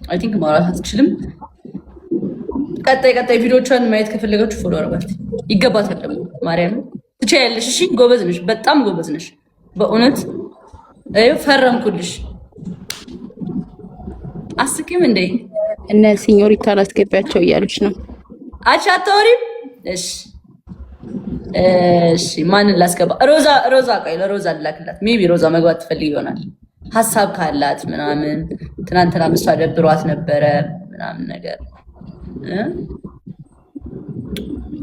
አይ ቲንክ ማውራት አትችልም። ቀጣይ ቪዲዮቿን ማየት ከፈለጋችሁ ፎሎ አድርጓት። ይገባታል ደግሞ ማርያም ትችያለሽ። እሺ ጎበዝ ነሽ፣ በጣም ጎበዝ ነሽ በእውነት ፈረምኩልሽ። አስቂም እንዴ እነ ሲኞሪታ ላስገቢያቸው እያሉች ነው። አቻ አታወሪም? እሺ ማንን ላስገባ? ሮዛ ቆይ ለሮዛ ልላክላት። ሜቢ ሮዛ መግባት ትፈልግ ይሆናል ሀሳብ ካላት ምናምን። ትናንትና ምሷ ደብሯት ነበረ ምናምን ነገር።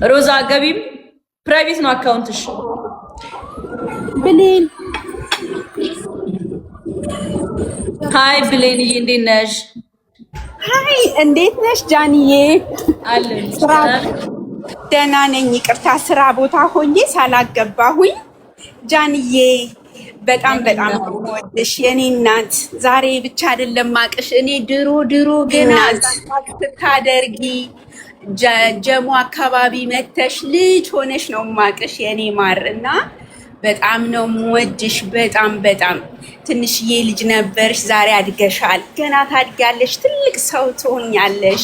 ሮዛ ገቢም ፕራይቬት ነው አካውንትሽ። ብሌን ሃይ ብሌንዬ እንዴት ነሽ? ሃይ እንዴት ነሽ ጃንዬ? አለን ደህና ነኝ። ይቅርታ ስራ ቦታ ሆኜ ሳላገባሁኝ። ጃንዬ በጣም ወድሽ የኔ እናት። ዛሬ ብቻ አይደለም ማቅሽ፣ እኔ ድሮ ገና ስታደርጊ ጀሞ አካባቢ መተሽ ልጅ ሆነሽ ነው ማቅሽ የኔ ማር እና በጣም ነው ወድሽ። በጣም ትንሽዬ ልጅ ነበርሽ፣ ዛሬ አድገሻል። ገና ታድጊያለሽ፣ ትልቅ ሰው ትሆኛለሽ።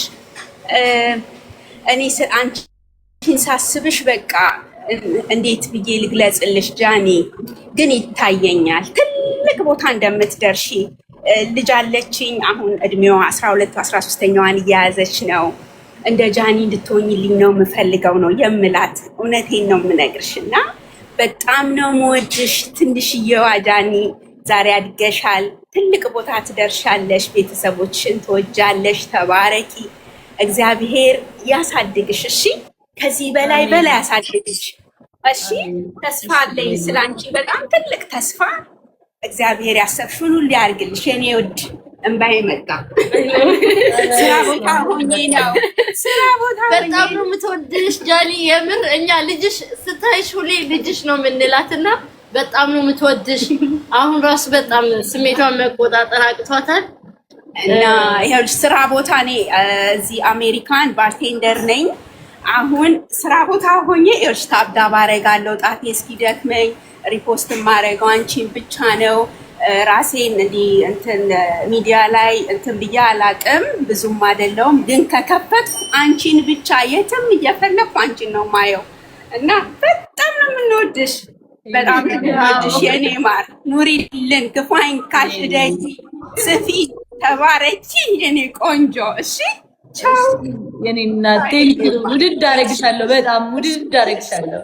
እኔ አንቺን ሳስብሽ በቃ እንዴት ብዬ ልግለጽልሽ ጃኒ፣ ግን ይታየኛል ትልቅ ቦታ እንደምትደርሺ። ልጅ አለችኝ አሁን እድሜዋ 12 13ኛዋን እየያዘች ነው። እንደ ጃኒ እንድትሆኝልኝ ነው የምፈልገው ነው የምላት። እውነቴን ነው የምነግርሽ እና በጣም ነው የምወድሽ ትንሽዬዋ ጃኒ። ዛሬ አድገሻል፣ ትልቅ ቦታ ትደርሻለሽ፣ ቤተሰቦችሽን ትወጃለሽ። ተባረኪ፣ እግዚአብሔር ያሳድግሽ። እሺ ከዚህ በላይ ያሳድግሽ። እሺ ተስፋ አለኝ ስላንቺ፣ በጣም ትልቅ ተስፋ። እግዚአብሔር ያሰብሽውን ሁሉ ያርግልሽ የኔ ውድ። እንባዬ መጣ። ስራ ቦታ ሆኜ ነው። በጣም ነው የምትወድሽ ጃኒ። የምር እኛ ልጅሽ ስታይሽ ሁሌ ልጅሽ ነው የምንላትና በጣም ነው የምትወድሽ። አሁን ራሱ በጣም ስሜቷን መቆጣጠር አቅቷታል እና ይኸውልሽ ስራ ቦታ እኔ እዚህ አሜሪካን ባርቴንደር ነኝ። አሁን ስራ ቦታ ሆኜ ይኸውልሽ ታብታብ አደርጋለሁ ጣቴ እስኪደክመኝ። ሪፖስት የማደርገው አንቺን ብቻ ነው። ራሴን እንዲህ እንትን ሚዲያ ላይ እንትን ብዬ አላቅም፣ ብዙም አይደለውም። ግን ከከፈትኩ አንቺን ብቻ የትም እየፈለኩ አንቺን ነው ማየው እና በጣም ነው የምንወድሽ። በጣም ነው የምንወድሽ የኔ ማር። ኑሪልን፣ ክፋኝ ካልሽደይ ስፊ፣ ተባረኪ የኔ ቆንጆ። እሺ ቻው የኔ እናቴ። ውድድ አደርግሻለሁ፣ በጣም ውድድ አደርግሻለሁ።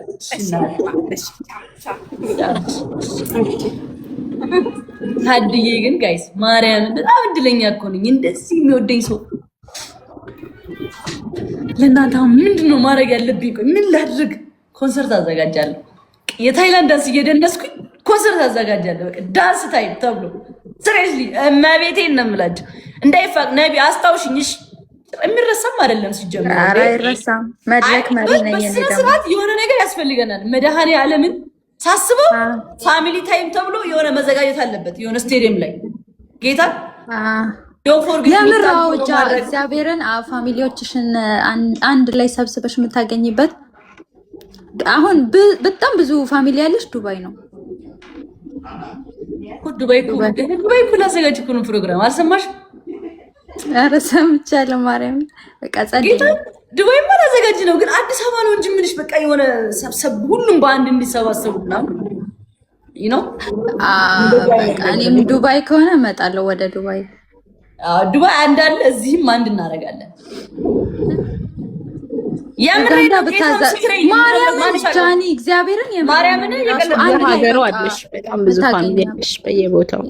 ታድዬ ግን ጋይስ ማርያምን በጣም እድለኛ እኮ ነኝ፣ እንደዚህ የሚወደኝ ሰው። ለእናንተ አሁን ምንድነው ማድረግ ያለብኝ? ቆይ ምን ላድርግ? ኮንሰርት አዘጋጃለሁ። የታይላንድ ዳንስ እየደነስኩኝ ኮንሰርት አዘጋጃለሁ። በቃ ዳንስ ታይም ተብሎ ሲሪየስሊ እመቤቴን ነው የምላቸው። እንዳይፋቅ ነቢ አስታውሽኝሽ። የሚረሳም አይደለም ሲጀምር። ኧረ አይረሳም። መድረክ መሪ ነኝ እኔ ደግሞ። የሆነ ነገር ያስፈልገናል። መድኃኔዓለምን ሳስበው ፋሚሊ ታይም ተብሎ የሆነ መዘጋጀት አለበት፣ የሆነ ስቴዲየም ላይ ጌታ ለምራው እግዚአብሔርን ፋሚሊዎችሽን አንድ ላይ ሰብስበሽ የምታገኝበት። አሁን በጣም ብዙ ፋሚሊ ያለሽ ዱባይ ነው። ዱባይ እኮ ላዘጋጅ እኮ ነው ፕሮግራም። አልሰማሽ? ኧረ ሰምቻለሁ። ማርያም በቃ ጸልይ። ዱባይ ማ ላዘጋጅ ነው፣ ግን አዲስ አበባ ነው እንጂ ምንሽ በቃ የሆነ ሰብሰብ ሁሉም በአንድ እንዲሰባሰቡ ምናምን ነው። በቃ እኔም ዱባይ ከሆነ እመጣለሁ ወደ ዱባይ። ዱባይ አንድ አለ፣ እዚህም አንድ እናደርጋለን። የምሬዳ ማርያምን ጃኒ እግዚአብሔርን ማርያምን ሀገሩ አለሽ በጣም ብዙ ፋሚሊ አለሽ በየቦታው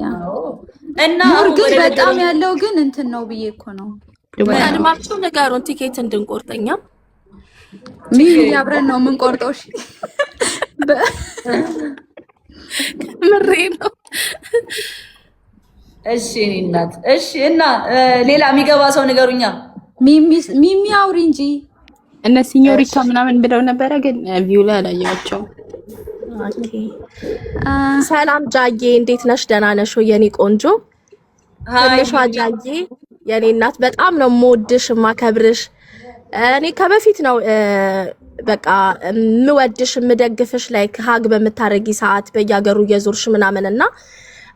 እና ግን በጣም ያለው ግን እንትን ነው ብዬ እኮ ነው። ቀድማችሁ ንገሩን ቲኬት እንድንቆርጠኛ። ምን ያብረን ነው የምንቆርጠው? እሺ ምሬ ነው። እሺ እኔ እናት እሺ። እና ሌላ የሚገባ ሰው ንገሩኛ። ሚሚ አውሪ እንጂ እነ ሲኞሪታ ምናምን ብለው ነበረ፣ ግን ቪው ላይ አላየኋቸውም። ኦኬ ሰላም ጃዬ፣ እንዴት ነሽ? ደህና ነሽ የኔ ቆንጆ? ትንሿ ጃዬ የኔ እናት በጣም ነው የምወድሽ የማከብርሽ። እኔ ከበፊት ነው በቃ የምወድሽ የምደግፍሽ። ላይ ሀግ በምታረጊ ሰዓት በየሀገሩ እየዞርሽ ምናምን እና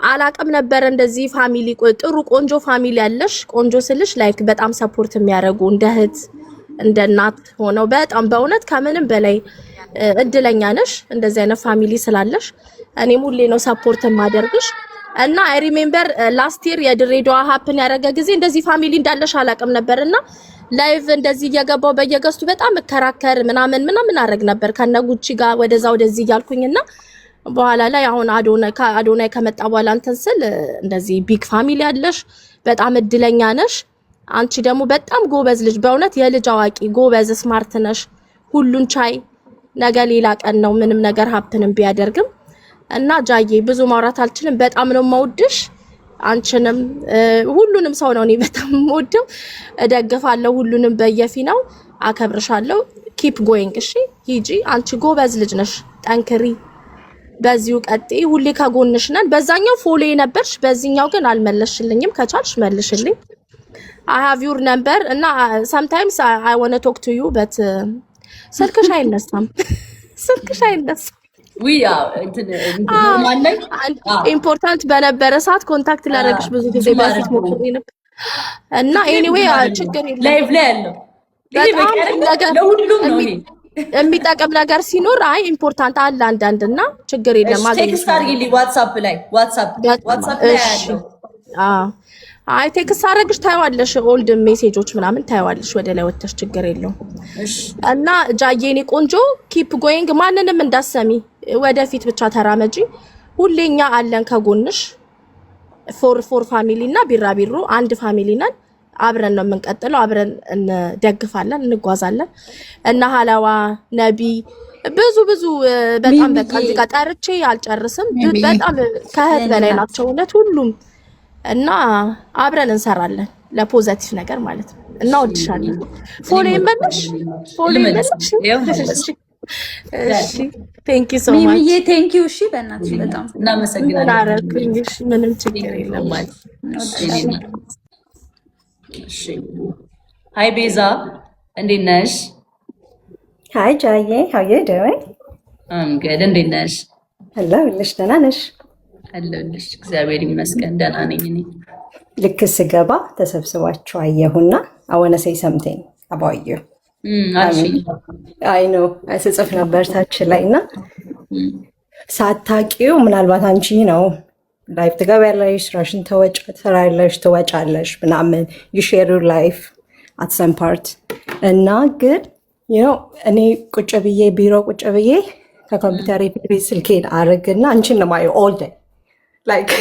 አላቅም ነበር እንደዚህ ፋሚሊ ጥሩ ቆንጆ ፋሚሊ ያለሽ ቆንጆ ስልሽ ላይክ በጣም ሰፖርት የሚያደርጉ እንደ እህት እንደ እናት ሆነው በጣም በእውነት ከምንም በላይ እድለኛ ነሽ እንደዚህ አይነት ፋሚሊ ስላለሽ እኔም ሁሌ ነው ሰፖርት ማደርግሽ እና አይ ሪሜምበር ላስት ይር የድሬዳዋ ሀፕን ያደረገ ጊዜ እንደዚህ ፋሚሊ እንዳለሽ አላቅም ነበርና ላይቭ እንደዚህ እየገባው በየገስቱ በጣም መከራከር ምናምን አረግ ነበር ከነጉቺ ጋር ወደዛ ወደዚህ ያልኩኝና በኋላ ላይ አሁን አዶናይ ከመጣ በኋላ እንትን ስል እንደዚህ ቢግ ፋሚሊ ያለሽ በጣም እድለኛ ነሽ አንቺ ደግሞ በጣም ጎበዝ ልጅ በእውነት የልጅ አዋቂ ጎበዝ ስማርት ነሽ ሁሉን ቻይ ነገ ሌላ ቀን ነው ምንም ነገር ሀፕንም ቢያደርግም እና ጃዬ ብዙ ማውራት አልችልም በጣም ነው የማወድሽ አንቺንም ሁሉንም ሰው ነው እኔ በጣም የምወደው እደግፋለሁ ሁሉንም በየፊናው አከብርሻለሁ ኪፕ ጎይንግ እሺ ሂጂ አንቺ ጎበዝ ልጅ ነሽ ጠንክሪ በዚሁ ቀጥይ ሁሌ ከጎንሽ ነን በዛኛው ፎሎ ነበርሽ በዚህኛው ግን አልመለስሽልኝም ከቻልሽ መልሽልኝ I have your number እና sometimes I want to talk to you but ስልክሽ አይነሳም ኢምፖርታንት በነበረ ሰዓት ኮንታክት ላደርግሽ ብዙ ጊዜ በፊት ሞክሬ ነበር እና ኤኒዌይ ችግር የለም ላይቭ ላይ ያለው ለሁሉም ነው የሚጠቅም ነገር ሲኖር አይ ኢምፖርታንት አለ አንዳንድና ችግር የለም ቴክስት አድርጊልኝ ዋትስአፕ ላይ ያለው አይ ቴክስት አረግሽ ታይዋለሽ ኦልድ ሜሴጆች ምናምን ታይዋለሽ ወደ ላይ ወጥተሽ ችግር የለው እና ጃዬኔ ቆንጆ ኪፕ ጎይንግ ማንንም እንዳሰሚ ወደፊት ብቻ ተራመጂ ሁሌኛ አለን ከጎንሽ ፎር ፋሚሊ እና ቢራቢሮ አንድ ፋሚሊ ነን አብረን ነው የምንቀጥለው አብረን እንደግፋለን እንጓዛለን እና ሐላዋ ነቢ ብዙ በጣም በቃ እዚህ ጋር ጠርቼ አልጨርስም በጣም ከህት በላይ ናቸው እውነት ሁሉም እና አብረን እንሰራለን ለፖዚቲቭ ነገር ማለት ነው እና ወድሻለሁ ፎሎ ይመለሽ እሺ ቴንክ ዩ ሶ ማች ሚሚዬ ቴንክ ዩ እሺ በእናትሽ በጣም እናመሰግናለን እሺ ምንም ችግር የለም ማለት እሺ ሃይ ቤዛ እንዴት ነሽ ሃይ ጃዬ how you doing good እንዴት ነሽ hello ልሽ ደህና ነሽ አለሁልሽ እግዚአብሔር ይመስገን ደህና ነኝ እኔ ልክ ስገባ ተሰብስባችሁ አየሁና I want to say something about you I know ስጽፍ ነበር ታች ላይና ሳታውቂው ምናልባት አንቺ ነው ላይፍ ትገቢያለሽ ስራሽን ትወጫለሽ ምናምን you share your life at some part እና ግን እኔ ቁጭ ብዬ ቢሮ ቁጭ ብዬ ከኮምፒውተር ፊት ስልኬን አረግና አንቺን ነው ማየው all day like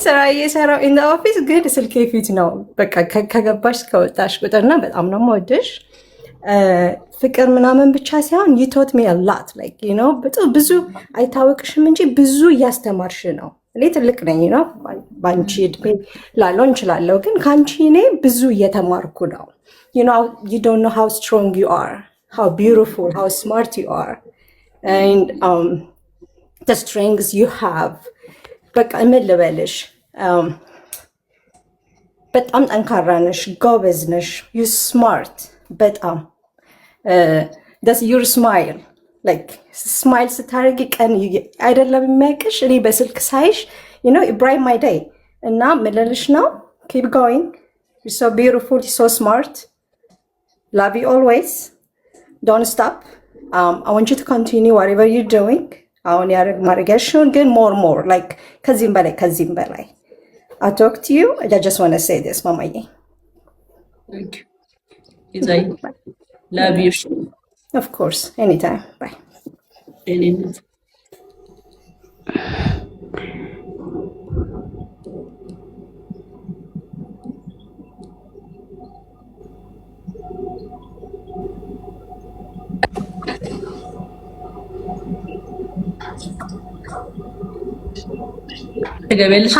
ስራ እየሰራው in the office ግን ስልኬ ፊት ነው በቃ ከገባሽ ከወጣሽ ቁጥርና በጣም ነው የምወድሽ ፍቅር ምናምን ብቻ ሳይሆን you taught me a lot like ብዙ አይታወቅሽም እንጂ ብዙ እያስተማርሽ ነው እኔ ትልቅ ነኝ ባንቺ እድሜ ላለው እንችላለው ግን ካንቺ እኔ ብዙ እየተማርኩ ነው you don't know how strong you are how beautiful how smart you are and the strengths you have በቃ ምን ልበልሽ በጣም ጠንካራ ነሽ ጎበዝ ነሽ you smart በጣም that's your smile like smile ስታረጊ ቀን አይደለም የሚያቅሽ እኔ በስልክ ሳይሽ it bright my day እና ምልልሽ ነው keep going you're so beautiful you're so smart love you always don't stop I want you to continue whatever you're doing አሁን ማድረጊያሽን ግን more like ከዚህም በላይ I talk to you I just want to say this ማማዬ Izai love you of course anytime bye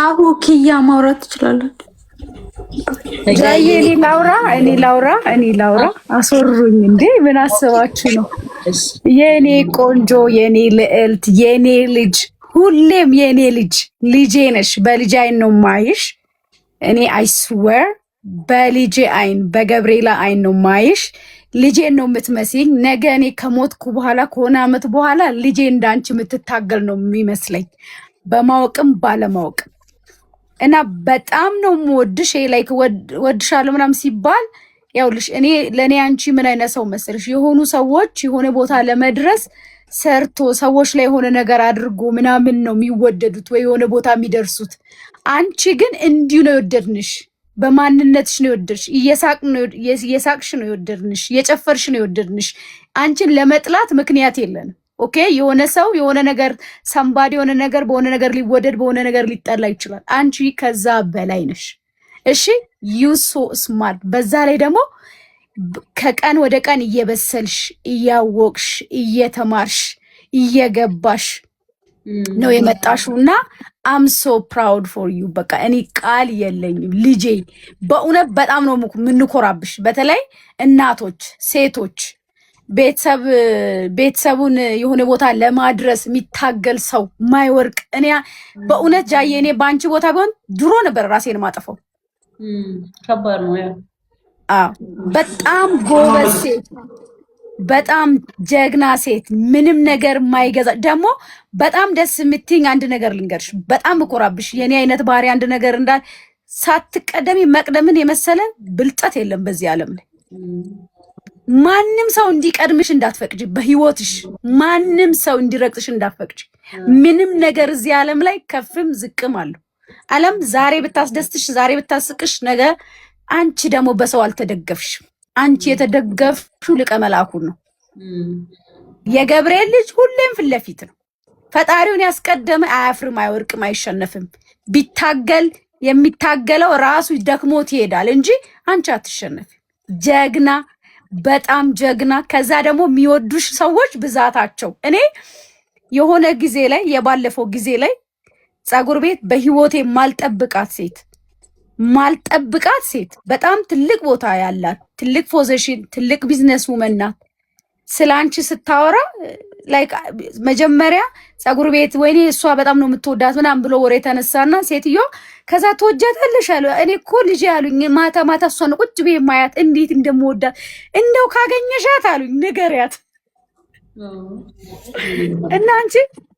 አሁ ኪያ ማውራት ትችላላችሁ ጃዬ እኔ ላውራ አስወሩኝ እንዴ ምን አስባችሁ ነው የኔ ቆንጆ የኔ ልዕልት የኔ ልጅ ሁሌም የኔ ልጄ ነሽ በልጄ አይን ነው ማይሽ እኔ I swear በልጄ አይን በገብርኤላ አይን ነው ማይሽ ልጄን ነው የምትመስይኝ ነገ እኔ ከሞትኩ በኋላ ከሆነ አመት በኋላ ልጄ እንዳንቺ የምትታገል ነው የሚመስለኝ በማወቅም ባለማወቅም እና በጣም ነው የምወድሽ። ላይክ ወድሻለሁ ምናምን ሲባል ያውልሽ እኔ ለእኔ አንቺ ምን አይነት ሰው መሰለሽ? የሆኑ ሰዎች የሆነ ቦታ ለመድረስ ሰርቶ ሰዎች ላይ የሆነ ነገር አድርጎ ምናምን ነው የሚወደዱት ወይ የሆነ ቦታ የሚደርሱት። አንቺ ግን እንዲሁ ነው የወደድንሽ፣ በማንነትሽ ነው የወደድሽ፣ እየሳቅሽ ነው የወደድንሽ፣ እየጨፈርሽ ነው የወደድንሽ። አንቺን ለመጥላት ምክንያት የለንም። ኦኬ የሆነ ሰው የሆነ ነገር ሰምባዲ የሆነ ነገር በሆነ ነገር ሊወደድ በሆነ ነገር ሊጠላ ይችላል። አንቺ ከዛ በላይ ነሽ። እሺ ዩ ሶ ስማርት። በዛ ላይ ደግሞ ከቀን ወደ ቀን እየበሰልሽ እያወቅሽ እየተማርሽ እየገባሽ ነው የመጣሽው እና አም ሶ ፕራውድ ፎር ዩ። በቃ እኔ ቃል የለኝም ልጄ፣ በእውነት በጣም ነው የምንኮራብሽ። በተለይ እናቶች፣ ሴቶች ቤተሰቡን የሆነ ቦታ ለማድረስ የሚታገል ሰው ማይወርቅ። እኔ በእውነት ጃዬ እኔ በአንቺ ቦታ ቢሆን ድሮ ነበር ራሴን ማጠፈው። ከባድ ነው። በጣም ጎበዝ ሴት፣ በጣም ጀግና ሴት፣ ምንም ነገር ማይገዛ ደግሞ በጣም ደስ የምትይኝ አንድ ነገር ልንገርሽ፣ በጣም እኮራብሽ። የኔ አይነት ባህሪ አንድ ነገር እንዳል ሳትቀደሚ መቅደምን የመሰለ ብልጠት የለም በዚህ ዓለም ላይ። ማንም ሰው እንዲቀድምሽ እንዳትፈቅጂ በህይወትሽ፣ ማንም ሰው እንዲረቅጥሽ እንዳትፈቅጂ። ምንም ነገር እዚህ ዓለም ላይ ከፍም ዝቅም አለው። ዓለም ዛሬ ብታስደስትሽ፣ ዛሬ ብታስቅሽ፣ ነገ አንቺ ደግሞ በሰው አልተደገፍሽም። አንቺ የተደገፍሽው ሊቀ መላኩን ነው። የገብርኤል ልጅ ሁሌም ፊት ለፊት ነው። ፈጣሪውን ያስቀደመ አያፍርም፣ አይወርቅም፣ አይሸነፍም። ቢታገል የሚታገለው ራሱ ደክሞት ይሄዳል እንጂ አንቺ አትሸነፊም። ጀግና፣ በጣም ጀግና። ከዛ ደግሞ የሚወዱሽ ሰዎች ብዛታቸው። እኔ የሆነ ጊዜ ላይ የባለፈው ጊዜ ላይ ፀጉር ቤት በህይወቴ ማልጠብቃት ሴት በጣም ትልቅ ቦታ ያላት ትልቅ ፖዚሽን ትልቅ ቢዝነስ ውመን ናት። ስለ አንቺ ስታወራ ላይክ መጀመሪያ ፀጉር ቤት ወይኔ እሷ በጣም ነው የምትወዳት ምናምን ብሎ ወሬ ተነሳና ሴትዮዋ ከዛ ትወጃታለሽ አሉ። እኔ እኮ ልጅ ያሉኝ ማታ ማታ እሷን ቁጭ ብዬ ማያት እንዴት እንደምወዳት እንደው ካገኘሻት አሉኝ ንገሪያት። እና አንቺ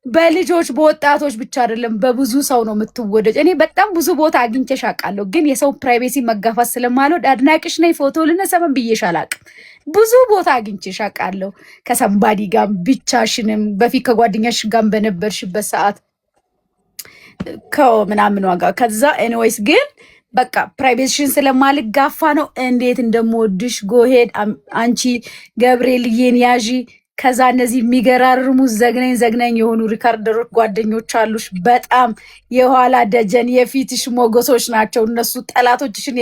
በልጆች በወጣቶች ብቻ አይደለም በብዙ ሰው ነው የምትወደጅ። እኔ በጣም ብዙ ቦታ አግኝቼሽ አውቃለሁ፣ ግን የሰው ፕራይቬሲ መጋፋት ስለማልወድ አድናቂሽ ነኝ ፎቶ ልነሳም ብዬሽ አላውቅም። ብዙ ቦታ አግኝቼሽ አውቃለሁ፣ ከሰምባዲ ጋር ብቻሽንም፣ በፊት ከጓደኛሽ ጋር በነበርሽበት ሰዓት ከምናምን ዋጋ ከዛ ኤኒዌይስ ግን በቃ ፕራይቬሲሽን ስለማልጋፋ ነው እንዴት እንደምወድሽ። ጎሄድ አንቺ ገብርኤልዬን ያዢ። ከዛ እነዚህ የሚገራርሙ ዘግናኝ የሆኑ ሪካርደሮች ጓደኞች አሉሽ። በጣም የኋላ ደጀን የፊትሽ ሞገሶች ናቸው። እነሱ ጠላቶችሽን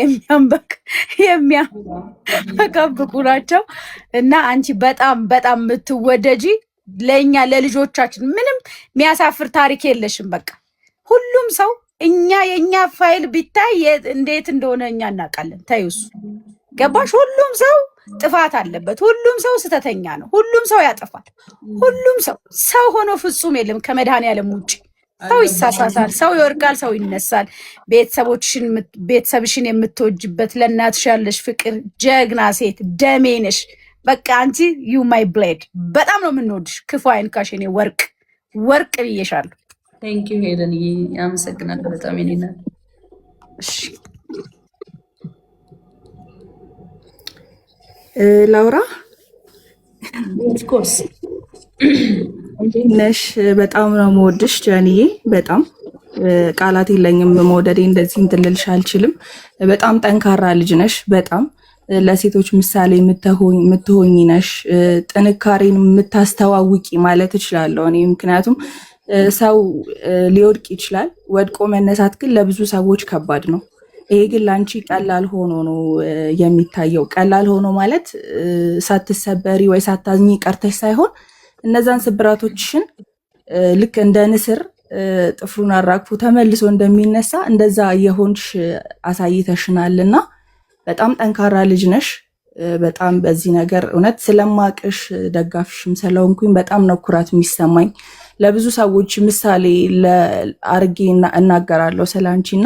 የሚያበቃብቁ ናቸው። እና አንቺ በጣም በጣም የምትወደጂ ለእኛ ለልጆቻችን ምንም የሚያሳፍር ታሪክ የለሽም። በቃ ሁሉም ሰው የእኛ ፋይል ቢታይ እንዴት እንደሆነ እኛ እናውቃለን። ተይውሱ ገባሽ? ሁሉም ሰው ጥፋት አለበት። ሁሉም ሰው ስተተኛ ነው። ሁሉም ሰው ያጠፋል። ሁሉም ሰው ሆኖ ፍጹም የለም ከመድኃኔዓለም ውጭ። ሰው ይሳሳታል፣ ሰው ይወርቃል፣ ሰው ይነሳል። ቤተሰብሽን የምትወጅበት ለእናትሽ ያለሽ ፍቅር፣ ጀግና ሴት፣ ደሜ ነሽ። በቃ አንቺ ዩ ማይ ብሌድ። በጣም ነው የምንወድሽ። ክፉ አይንካሽ። እኔ ወርቅ ብዬሻለሁ። ቴንክ ዩ ሄለን፣ አመሰግናለሁ በጣም የኔና ላውራ ኦፍኮርስ ነሽ። በጣም ነው የምወድሽ ጃኒዬ። በጣም ቃላት የለኝም መውደዴ እንደዚህ እንትን ልልሽ አልችልም። በጣም ጠንካራ ልጅ ነሽ። በጣም ለሴቶች ምሳሌ የምትሆኝ ነሽ። ጥንካሬን የምታስተዋውቂ ማለት እችላለሁ እኔ። ምክንያቱም ሰው ሊወድቅ ይችላል። ወድቆ መነሳት ግን ለብዙ ሰዎች ከባድ ነው። ይሄ ግን ለአንቺ ቀላል ሆኖ ነው የሚታየው። ቀላል ሆኖ ማለት ሳትሰበሪ ወይ ሳታዝኚ ቀርተሽ ሳይሆን እነዛን ስብራቶችሽን ልክ እንደ ንስር ጥፍሩን አራግፎ ተመልሶ እንደሚነሳ እንደዛ የሆንሽ አሳይተሽናልና በጣም ጠንካራ ልጅ ነሽ። በጣም በዚህ ነገር እውነት ስለማቅሽ ደጋፊሽም ስለሆንኩኝ በጣም ነው ኩራት የሚሰማኝ። ለብዙ ሰዎች ምሳሌ አርጌ እናገራለሁ ስለአንቺና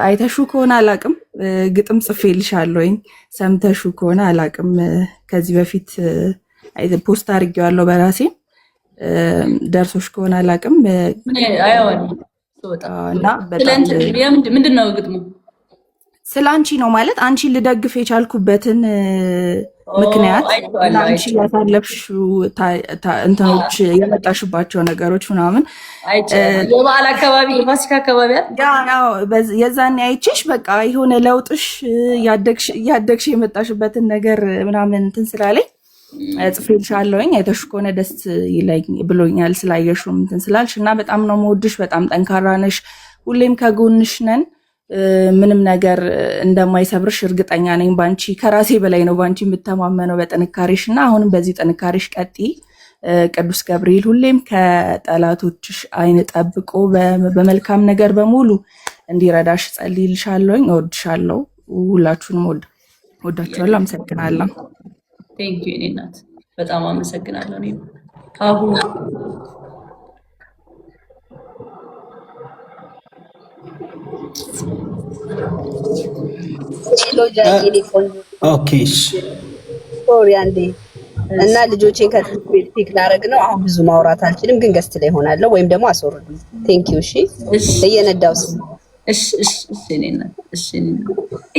አይተሹ ከሆነ አላቅም፣ ግጥም ጽፌልሻለሁኝ። ሰምተሹ ከሆነ አላቅም፣ ከዚህ በፊት ፖስት አድርጌዋለሁ በራሴ። ደርሶሽ ከሆነ አላቅም። እና በጣም ምንድን ነው ግጥሙ? ስለ አንቺ ነው ማለት አንቺን ልደግፍ የቻልኩበትን ምክንያት አንቺ ያሳለፍሽው እንትኖች የመጣሽባቸው ነገሮች ምናምን የበዓል አካባቢ የፋሲካ አካባቢ የዛኔ አይቼሽ በቃ የሆነ ለውጥሽ ያደግሽ የመጣሽበትን ነገር ምናምን እንትን ስላለኝ ጽፌልሻለሁኝ። አይተሽ ከሆነ ደስ ይለኝ ብሎኛል ስላየሽው እንትን ስላልሽ እና በጣም ነው የምወድሽ። በጣም ጠንካራ ነሽ። ሁሌም ከጎንሽ ነን። ምንም ነገር እንደማይሰብርሽ እርግጠኛ ነኝ። ባንቺ ከራሴ በላይ ነው ባንቺ የምተማመነው በጥንካሬሽ እና አሁንም በዚህ ጥንካሬሽ ቀጥይ። ቅዱስ ገብርኤል ሁሌም ከጠላቶችሽ አይን ጠብቆ በመልካም ነገር በሙሉ እንዲረዳሽ ጸልይልሻለሁኝ። እወድሻለሁ። ሁላችሁንም ወዳችኋለሁ። አመሰግናለሁ። ቴንክ ዩ እኔ እናት በጣም አመሰግናለሁ። እኔ አሁን ኦኬ ሶሪ አንዴ እና ልጆቼን ከትምህርት ቤት ፒክ ላደርግ ነው። አሁን ብዙ ማውራት አልችልም፣ ግን ገስት ላይ ሆናለሁ ወይም ደግሞ አስወርዱ። ቴንክ ዩ። እሺ እየነዳው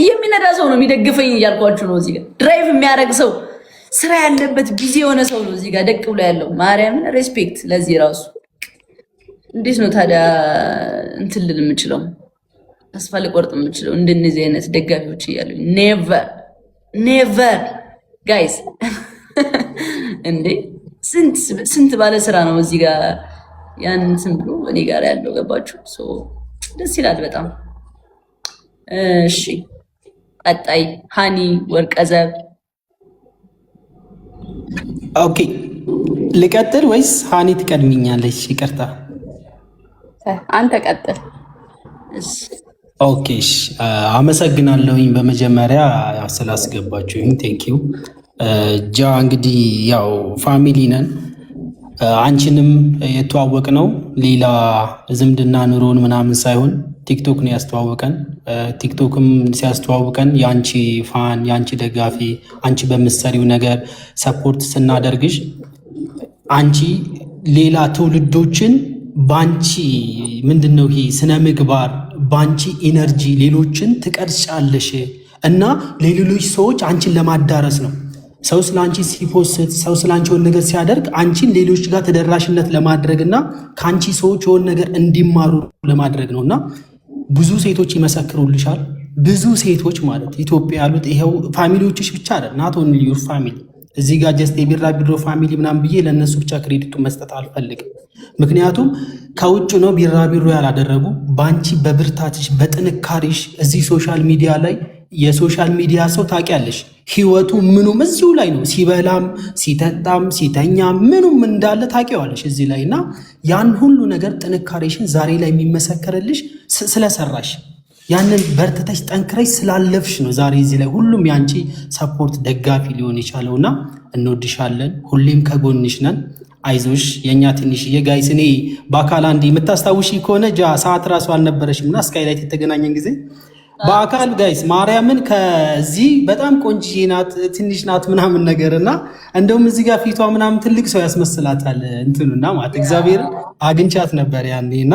የሚነዳ ሰው ነው የሚደግፈኝ እያልኳችሁ ነው። እዚህ ጋር ድራይቭ የሚያደርግ ሰው ስራ ያለበት ቢዚ የሆነ ሰው ነው እዚህ ጋር ደቅ ብሎ ያለው። ማርያምን ሬስፔክት ለዚህ ራሱ እንዴት ነው ታዲያ እንትን ልል የምችለው ተስፋ ልቆርጥ የምችለው እንደነዚህ አይነት ደጋፊዎች እያሉ ኔቨር ጋይስ እንዴ ስንት ባለ ስራ ነው እዚህ ጋር ያንን ስም ብሎ እኔ ጋር ያለው ገባችሁ? ደስ ይላል በጣም። እሺ ቀጣይ ሃኒ ወርቀዘብ። ኦኬ ልቀጥል ወይስ ሃኒ ትቀድሚኛለሽ? ይቅርታ አንተ ቀጥል። ኦኬ አመሰግናለሁኝ በመጀመሪያ ስላስገባችሁኝ ቴንኪው። ጃ እንግዲህ ያው ፋሚሊ ነን። አንቺንም የተዋወቅ ነው ሌላ ዝምድና ኑሮን ምናምን ሳይሆን ቲክቶክ ነው ያስተዋወቀን። ቲክቶክም ሲያስተዋውቀን የአንቺ ፋን የአንቺ ደጋፊ አንቺ በምትሰሪው ነገር ሰፖርት ስናደርግሽ አንቺ ሌላ ትውልዶችን ባንቺ ምንድነው ይሄ ስነ ምግባር ባንቺ ኢነርጂ ሌሎችን ትቀርጫለሽ እና ለሌሎች ሰዎች አንቺን ለማዳረስ ነው። ሰው ስላንቺ ሲፖስት ሰው ስላንቺ የሆነ ነገር ሲያደርግ አንቺን ሌሎች ጋር ተደራሽነት ለማድረግና ካንቺ ሰዎች የሆነ ነገር እንዲማሩ ለማድረግ ነውና ብዙ ሴቶች ይመሰክሩልሻል። ብዙ ሴቶች ማለት ኢትዮጵያ ያሉት ይሄው ፋሚሊዎችሽ ብቻ አይደል ናት ኦንሊ ዩር ፋሚሊ። እዚህ ጋር ጀስት የቢራቢሮ ፋሚሊ ምናምን ብዬ ለነሱ ብቻ ክሬዲቱ መስጠት አልፈልግም። ምክንያቱም ከውጭ ነው ቢራቢሮ ያላደረጉ ባንቺ በብርታትሽ በጥንካሬሽ እዚህ ሶሻል ሚዲያ ላይ የሶሻል ሚዲያ ሰው ታውቂያለሽ፣ ህይወቱ ምኑም እዚሁ ላይ ነው። ሲበላም ሲጠጣም ሲተኛም ምኑም እንዳለ ታውቂዋለሽ እዚህ ላይ እና ያን ሁሉ ነገር ጥንካሬሽን ዛሬ ላይ የሚመሰከርልሽ ስለሰራሽ ያንን በርትተሽ ጠንክረሽ ስላለፍሽ ነው ዛሬ እዚህ ላይ ሁሉም ያንቺ ሰፖርት ደጋፊ ሊሆን የቻለውና እንወድሻለን። ሁሌም ከጎንሽ ነን። አይዞሽ የኛ ትንሽ የጋይስ እኔ በአካል አንዴ የምታስታውሺ ከሆነ ጃ ሰዓት ራሱ አልነበረሽም እና ስካይላይት የተገናኘን ጊዜ በአካል ጋይስ ማርያምን ከዚህ በጣም ቆንጆ ናት ትንሽ ናት ምናምን ነገር እና እንደውም እዚህ ጋር ፊቷ ምናምን ትልቅ ሰው ያስመስላታል እንትኑና ማለት እግዚአብሔር አግኝቻት ነበር ያኔ እና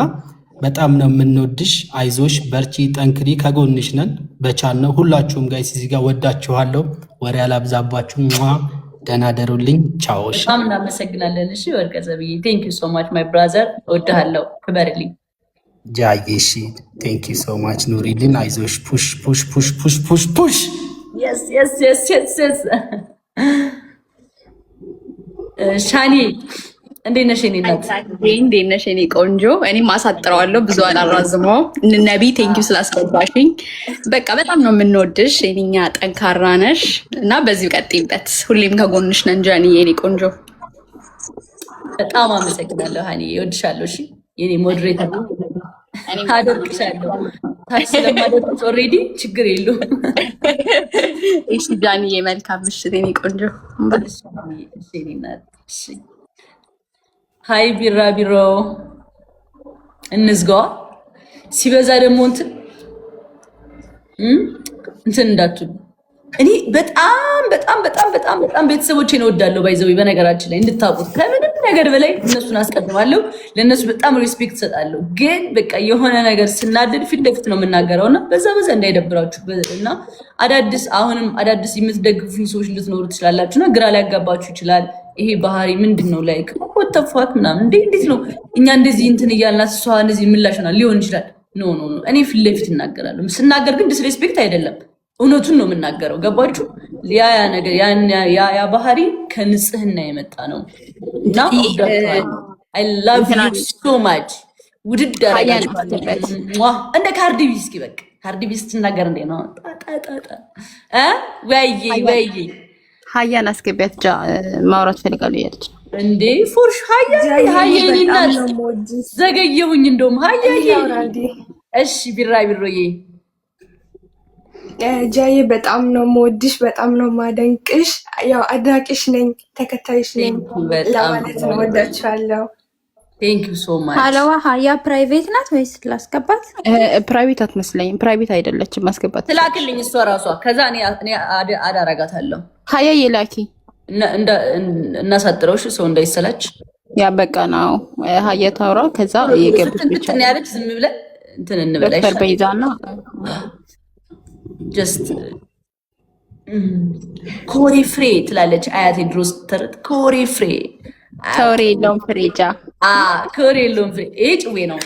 በጣም ነው የምንወድሽ። አይዞሽ በርቺ ጠንክሪ ከጎንሽ ነን በቻልነው። ሁላችሁም ጋይስ እዚህ ጋር ወዳችኋለሁ። ወሬ አላብዛባችሁ። ደህና ደሩልኝ። ቻውሽ። በጣም እናመሰግናለን። እሺ ወርቀዘብዬ ቴንክ ዩ ሶ ማች ማይ ብራዘር እወድሃለሁ። ክበርልኝ። ጃዬሽ ቴንክ ዩ ሶ ማች ኑሪልን። አይዞሽ ፑሽ ፑሽ ፑሽ ፑሽ ፑሽ ፑሽ። የስ የስ የስ የስ የስ ሻኒ እንዴት ነሽ? እኔ ናት እንዴት ነሽ? እኔ ቆንጆ። እኔም አሳጥረዋለሁ ብዙ አላራዝመው። ነቢ ቴንክ ዩ ስላስገባሽኝ። በቃ በጣም ነው የምንወድሽ። የእኛ ጠንካራ ነሽ እና በዚሁ ቀጥይበት። ሁሌም ከጎንሽ ነን ጃኒ የኔ ቆንጆ። በጣም አመሰግናለሁ ሃኒ እወድሻለሁ። እሺ የኔ ሞዴሬተር አደርቅሻለሁ። ታክሲ ለማደርቅሽ ኦልሬዲ ችግር የለውም። እሺ ጃኒዬ መልካም ምሽት የኔ ቆንጆ። እሺ የኔ ናት። እሺ ሃይ ቢራቢሮ እንዝጋዋ። ሲበዛ ደግሞ እንትን እንዳትሉ። እኔ በጣም በጣም በጣም በጣም በጣም ቤተሰቦቼን እወዳለሁ። ባይዘው በነገራችን ላይ እንድታውቁት ከምንም ነገር በላይ እነሱን አስቀድማለሁ። ለእነሱ በጣም ሪስፔክት ሰጣለሁ። ግን በቃ የሆነ ነገር ስናደድ ፊት ለፊት ነው የምናገረው እና በዛ እንዳይደብራችሁ እና አሁንም አዳዲስ የምትደግፉኝ ሰዎች ልትኖሩ ትችላላችሁ እና ግራ ሊያጋባችሁ ይችላል። ይሄ ባህሪ ምንድን ነው ላይክ ወተፋት ምናምን እንዴት ነው እኛ እንደዚህ እንትን እያልናት እሷ እንደዚህ ምላሽ ሆናል ሊሆን ይችላል። ኖ እኔ ፊት ለፊት እናገራለሁ። ስናገር ግን ዲስሬስፔክት አይደለም፣ እውነቱን ነው የምናገረው። ገባችሁ? ያ ነገር ያ ባህሪ ከንጽህና የመጣ ነው እና አይ ላቭ ዩ ሶ ማች ውድድ አደረጋችሁ። እንደ ካርዲቢ እስኪ በቃ ካርዲቢ ስትናገር እንዴ ነው ወይ ሀያን አስገቢያት ማውራት ፈልጋለሁ እያለች እንዴ ፎርሽ ሀያ ዘገየሁኝ። እንደውም ሀያ እሺ ቢራቢሮዬ ጃዬ በጣም ነው የምወድሽ፣ በጣም ነው የማደንቅሽ። ያው አድናቂሽ ነኝ፣ ተከታይሽ ነኝ ለማለት ነው። ወዳችኋለሁ። ቴንክ ዩ ሶ ማች። አለዋ ሀያ ፕራይቬት ናት ወይስ ላስገባት? ፕራይቬት አትመስለኝም። ፕራይቬት አይደለችም። ማስገባት ትላክልኝ እሷ ራሷ። ከዛ እኔ አዳረጋታለሁ። ሀያ የላኪ እናሳጥረው ሰው እንዳይሰላች። ያ በቃ ነው። ሀያ ታውራ። ከዛ የገብት ብቻ ያለች ዝም ብለን እንትን እንበላሽ ዶክተር በይዛና ጀስት ኮሬ ፍሬ ትላለች አያቴ ድሮ ስትተረት። ኮሬ ፍሬ ኮሬ የለውም ፍሬጃ ኮሬ የለውም ፍሬ። ይሄ ጭዌ ነው።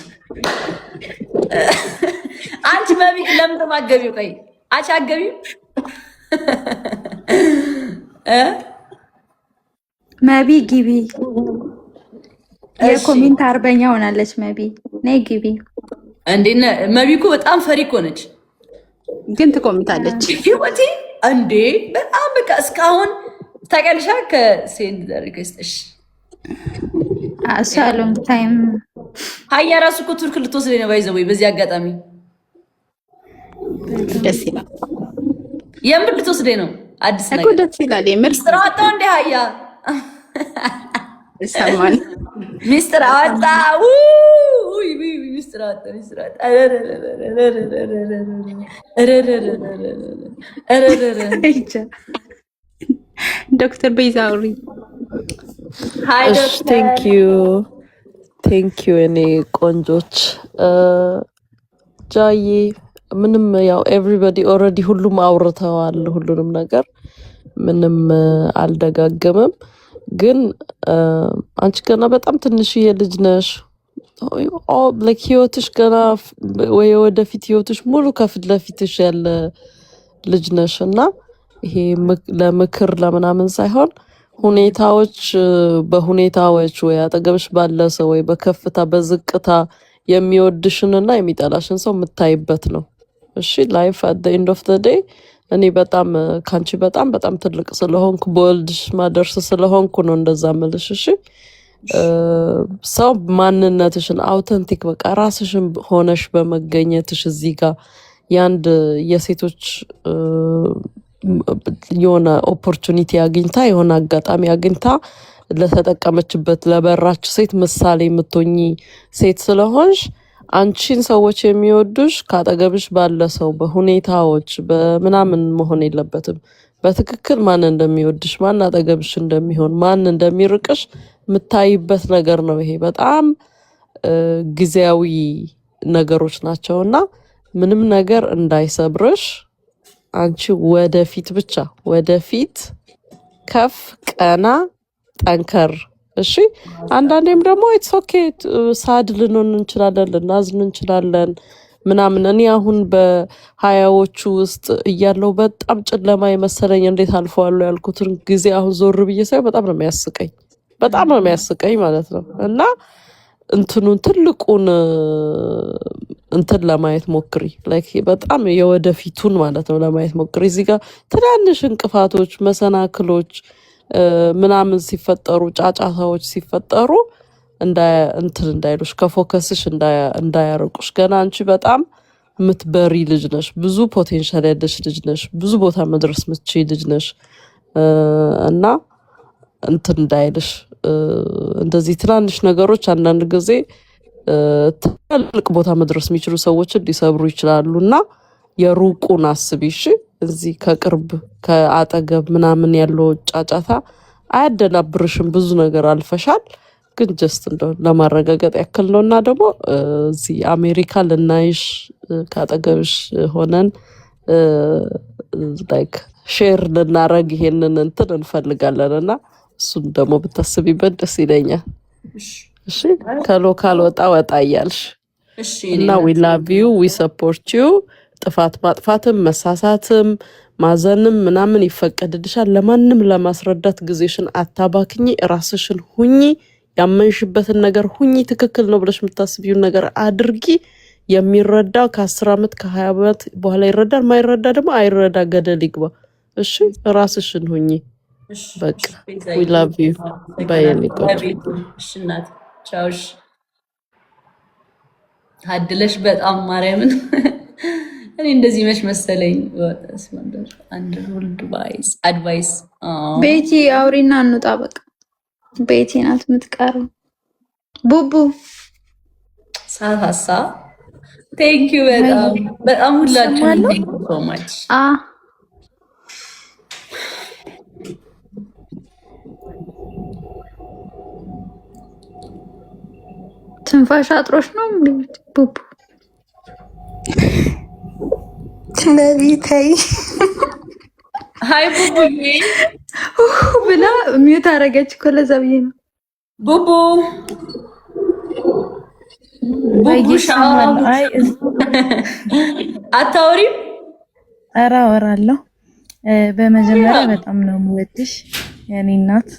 አንቺ መቢቅ ለምን ማገቢው? ቆይ አንቺ አገቢው መቢ ግቢ። የኮሜንት አርበኛ ሆናለች መቢ። ነይ ግቢ። እንዴ መቢ እኮ በጣም ፈሪ እኮ ነች፣ ግን ትቆምታለች። ህይወቴ እንዴ በጣም በቃ እስካሁን ታውቂያለሽ ከሴንድ ሪኩዌስት እሺ አሳሎም ታይም ሀያ ራሱ እኮ ቱርክ ልትወስድ ነው ባይዘው። በዚህ አጋጣሚ ደስ ይላል። የምር ልትወስድ ነው። አዲስ ነገር እኮ ደስ ይላል። የምር ሚስጥር አወጣው እንደ ሀያ ሰማን ሚስጥር አወጣ። ሚስጥር አወጣ። ዶክተር ቤዛውሪ ቴንክ ዩ እኔ ቆንጆች። ጃዬ ምንም ያው ኤቭሪባዲ ኦልሬዲ ሁሉም አውርተዋል ሁሉንም ነገር ምንም አልደጋገምም። ግን አንቺ ገና በጣም ትንሽዬ ልጅ ነሽ። ህይወትሽ ገና ወይ ወደፊት ህይወትሽ ሙሉ ከፊት ለፊትሽ ያለ ልጅ ነሽ እና ይሄ ለምክር ለምናምን ሳይሆን በሁኔታዎች ወይ አጠገብሽ ባለ ሰው ወይ በከፍታ በዝቅታ የሚወድሽንና የሚጠላሽን ሰው የምታይበት ነው። እሺ ላይፍ አት ዘ ኤንድ ኦፍ ዘ ዴይ እኔ በጣም ካንቺ በጣም ትልቅ ስለሆንኩ በወልድሽ ማደርስ ስለሆንኩ ነው እንደዛ ምልሽ። እሺ ሰው ማንነትሽን አውተንቲክ በቃ ራስሽን ሆነሽ በመገኘትሽ እዚህ ጋር ያንድ የሴቶች የሆነ ኦፖርቹኒቲ አግኝታ የሆነ አጋጣሚ አግኝታ ለተጠቀመችበት ለበራች ሴት ምሳሌ የምትሆኚ ሴት ስለሆንሽ አንቺን ሰዎች የሚወዱሽ ካጠገብሽ ባለ ሰው በሁኔታዎች በምናምን መሆን የለበትም። በትክክል ማን እንደሚወድሽ ማን አጠገብሽ እንደሚሆን ማን እንደሚርቅሽ የምታይበት ነገር ነው። ይሄ በጣም ጊዜያዊ ነገሮች ናቸውና ምንም ነገር እንዳይሰብርሽ አንቺ ወደፊት ብቻ ወደፊት ከፍ ቀና ጠንከር። እሺ አንዳንዴም ደግሞ ኢትስ ኦኬ ሳድ ልንሆን እንችላለን፣ ልናዝን እንችላለን ምናምን። እኔ አሁን በሀያዎቹ ውስጥ እያለው በጣም ጨለማ የመሰለኝ እንዴት አልፈዋለሁ ያልኩትን ጊዜ አሁን ዞር ብዬ ሳይ በጣም ነው የሚያስቀኝ ማለት ነው። እና እንትኑን ትልቁን እንትን ለማየት ሞክሪ፣ ላይክ በጣም የወደፊቱን ማለት ነው ለማየት ሞክሪ። እዚህ ጋር ትናንሽ እንቅፋቶች መሰናክሎች ምናምን ሲፈጠሩ ጫጫታዎች ሲፈጠሩ እንትን እንዳይሉሽ ከፎከስሽ እንዳያርቁሽ። ገና አንቺ በጣም የምትበሪ ልጅ ነሽ፣ ብዙ ፖቴንሻል ያለሽ ልጅ ነሽ፣ ብዙ ቦታ መድረስ የምትችይ ልጅ ነሽ እና እንትን እንዳይልሽ እንደዚህ ትናንሽ ነገሮች አንዳንድ ጊዜ ትልቅ ቦታ መድረስ የሚችሉ ሰዎችን ሊሰብሩ ይችላሉ እና የሩቁን አስቢ እሺ። እዚህ ከቅርብ ከአጠገብ ምናምን ያለው ጫጫታ አያደናብርሽም። ብዙ ነገር አልፈሻል። ግን ጀስት እንደው ለማረጋገጥ ያክል ነው። እና ደግሞ እዚህ አሜሪካ ልናይሽ ካጠገብሽ ሆነን ላይክ ሼር ልናረግ ይሄንን እንትን እንፈልጋለን እና እሱን ደግሞ ብታስቢበት ደስ ይለኛል። እሺ ከሎካል ወጣ እያልሽ እና ዊ ላቭ ዩ ዊ ሰፖርት ዩ። ጥፋት ማጥፋትም መሳሳትም ማዘንም ምናምን ይፈቀድልሻል። ለማንም ለማስረዳት ጊዜሽን አታባክኚ። ራስሽን ሁኚ። ያመንሽበትን ነገር ሁኚ። ትክክል ነው ብለሽ የምታስቢውን ነገር አድርጊ። የሚረዳ ከ10 ዓመት ከ20 ዓመት በኋላ ይረዳል። ማይረዳ ደግሞ አይረዳ፣ ገደል ይግባ። እሺ ራስሽን ሁኚ። በቃ ዊ ላቭ ዩ ባይኔ ቆንጆ። እሺ እናት ቻውሽ። ታድለሽ በጣም ማርያምን። እኔ እንደዚህ መች መሰለኝ። አንድ ሩልድ አድቫይስ ቤቲ አውሪና እንውጣ። በቃ ቤቲ ናት የምትቀረው። ቡቡ ሳሳሳ ቴንክ ዩ በጣም ሁላችሁም ቴንክ ዩ ሶ ማች። ትንፋሽ አጥሮሽ ነው ቡቡ? ነቢታይ ሃይ ቡቡዬ ብላ ሚዩት አረገች እኮ ለዛ ብዬ ነው። ቡቡ አታወሪም? ኧረ አወራለሁ። በመጀመሪያ በጣም ነው የምወድሽ የኔ እናት።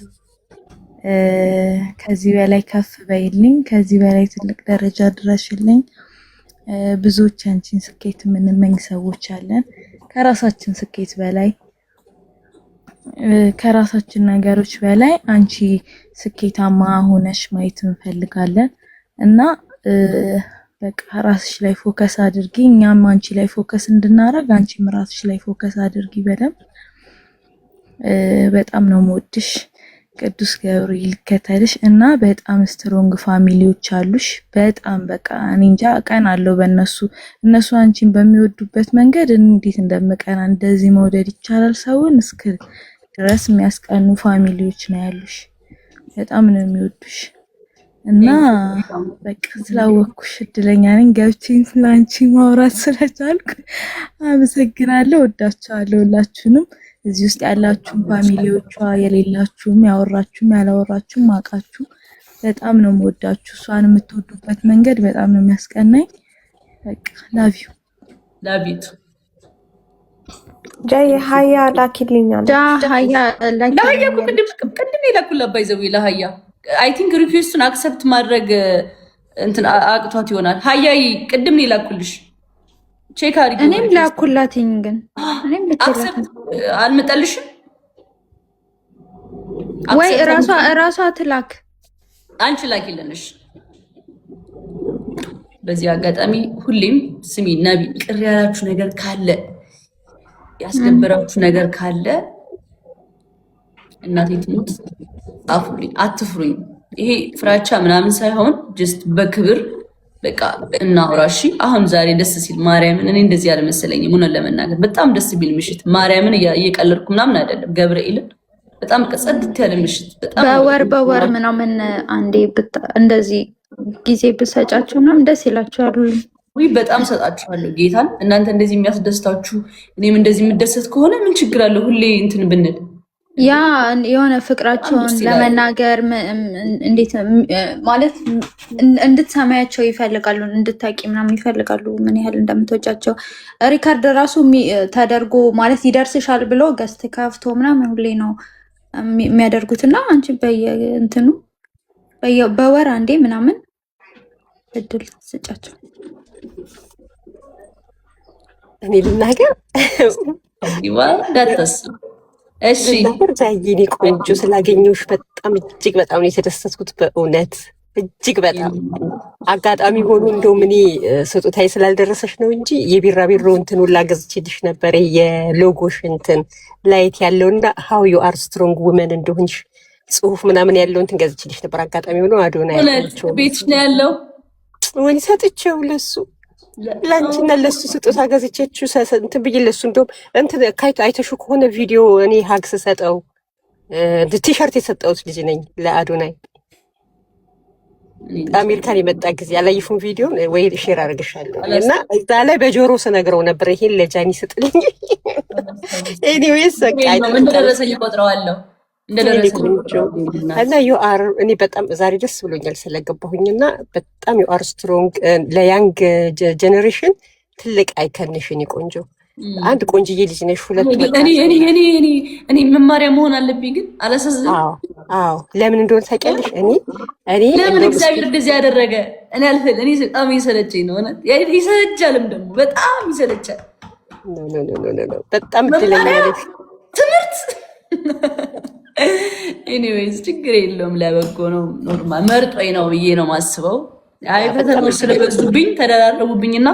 ከዚህ በላይ ከፍ በይልኝ፣ ከዚህ በላይ ትልቅ ደረጃ ድረሽልኝ። ብዙዎች አንቺን ስኬት የምንመኝ ሰዎች አለን። ከራሳችን ስኬት በላይ ከራሳችን ነገሮች በላይ አንቺ ስኬታማ ሆነሽ ማየት እንፈልጋለን እና በቃ ራስሽ ላይ ፎከስ አድርጊ። እኛም አንቺ ላይ ፎከስ እንድናረግ አንቺም ራስሽ ላይ ፎከስ አድርጊ በደንብ። በጣም ነው የምወድሽ። ቅዱስ ገብርኤል ከተልሽ እና በጣም ስትሮንግ ፋሚሊዎች አሉሽ። በጣም በቃ እኔ እንጃ እቀናለሁ በእነሱ። እነሱ አንቺን በሚወዱበት መንገድ እንዴት እንደምቀና። እንደዚህ መውደድ ይቻላል ሰውን እስከ ድረስ የሚያስቀኑ ፋሚሊዎች ነው ያሉሽ። በጣም ነው የሚወዱሽ እና በቃ ስላወቅኩሽ እድለኛ ነኝ። ገብቼን ስለአንቺ ማውራት ስለቻልኩ አመሰግናለሁ። ወዳችኋለሁ ሁላችሁንም። እዚህ ውስጥ ያላችሁም ፋሚሊዎቿ የሌላችሁም ያወራችሁም ያላወራችሁም አውቃችሁ በጣም ነው የምወዳችሁ። እሷን የምትወዱበት መንገድ በጣም ነው የሚያስቀናኝ። በቃ ላቭ ዩ ጃይ ሀያ ላኪልኛል። ለሀያ እኮ ቅድም የላኩላት ባይዘው ለሀያ አይ ቲንክ ሪኩዌስቱን አክሰፕት ማድረግ እንትን አቅቷት ይሆናል። ሀያ ቅድም ነው የላኩልሽ። ቼክ አድርጊ። እኔም ላኩላትኝ ግን እኔም አክሰፕት አልመጣልሽም ወይ? እራሷ ትላክ። አንቺ ላኪልንሽ። በዚህ አጋጣሚ ሁሌም ስሚ ነቢ፣ ቅር ያላችሁ ነገር ካለ ያስደበራችሁ ነገር ካለ እናቴ ትሙት ጻፉልኝ፣ አትፍሩኝ። ይሄ ፍራቻ ምናምን ሳይሆን ጀስት በክብር በቃ እናውራ። እሺ አሁን ዛሬ ደስ ሲል ማርያምን እኔ እንደዚህ ያልመሰለኝም ሆነ ለመናገር በጣም ደስ ቢል ምሽት ማርያምን እየቀለድኩ ምናምን አይደለም። ገብርኤልን በጣም ቀጸድት ያለ ምሽት በጣም በወር ምናምን አንዴ እንደዚህ ጊዜ ብሰጫቸው ምናምን ደስ ይላችኋል። ወይ በጣም ሰጣችኋለሁ ጌታን። እናንተ እንደዚህ የሚያስደስታችሁ እኔም እንደዚህ የምደሰት ከሆነ ምን ችግር አለው? ሁሌ እንትን ብንል ያ የሆነ ፍቅራቸውን ለመናገር እንዴት ማለት እንድትሰማያቸው ይፈልጋሉ፣ እንድታቂ ምናምን ይፈልጋሉ፣ ምን ያህል እንደምትወጫቸው። ሪካርድ ራሱ ተደርጎ ማለት ይደርስሻል ብሎ ገስት ከፍቶ ምናምን ሁሌ ነው የሚያደርጉት እና አንቺ በየእንትኑ በወር አንዴ ምናምን እድል ስጫቸው። እኔ ልናገር እንዳታስብ እሺ። ዛዬኔ ቆንጆ ስላገኘሁሽ በጣም እጅግ በጣም ነው የተደሰትኩት። በእውነት እጅግ በጣም አጋጣሚ ሆኖ እንደውም እኔ ስጦታዬ ስላልደረሰሽ ነው እንጂ የቢራቢሮ እንትን ሁላ ገዝቼልሽ ነበረ። የሎጎሽ እንትን ላይት ያለውና ሃው ዩ አር ስትሮንግ ውመን እንደሆንሽ ጽሁፍ ምናምን ያለው እንትን ገዝቼልሽ ነበር። አጋጣሚ ሆኖ አዶና ያለው ቤትሽ ነው ያለው ወይ ሰጥቼው ለሱ ለአንቺና ለሱ ስጦታ ገዝቼችሁ እንትን ብዬ ለሱ እንደውም እንትን አይተሹ ከሆነ ቪዲዮ እኔ ሀግ ስሰጠው ቲሸርት የሰጠሁት ልጅ ነኝ ለአዶናይ። አሜሪካን የመጣ ጊዜ ያላየሽውን ቪዲዮ ወይ ሼር አድርግሻለሁ እና እዛ ላይ በጆሮ ስነግረው ነበር ይሄን ለጃኒ ስጥልኝ። ኤኒዌይስ እንደደረሰኝ ቆጥረዋለሁ እና ዩ አር እኔ በጣም ዛሬ ደስ ብሎኛል ስለገባሁኝና በጣም ዩ አር ስትሮንግ ለያንግ ጀኔሬሽን ትልቅ አይከንሽን ቆንጆ አንድ ቆንጅዬ ልጅ ነሽ። ሁለት እኔ መማሪያ መሆን አለብኝ ግን አላሳዝንም። አዎ ለምን እንደሆነ ታውቂያለሽ? እኔ ለምን እግዚአብሔር እንደዚህ ያደረገ እኔ አልፈል እኔ በጣም ይሰለቸኝ ነው። እውነት ይሰለቻልም ደግሞ በጣም ይሰለቻል። ኖ በጣም እድለኛ ነሽ። ትምህርት ኤኒዌይስ ችግር የለውም ለበጎ ነው። ኖርማል መርጦኝ ነው ብዬ ነው ማስበው። አይ ፈተናዎች ስለበዙብኝ ተደራረቡብኝና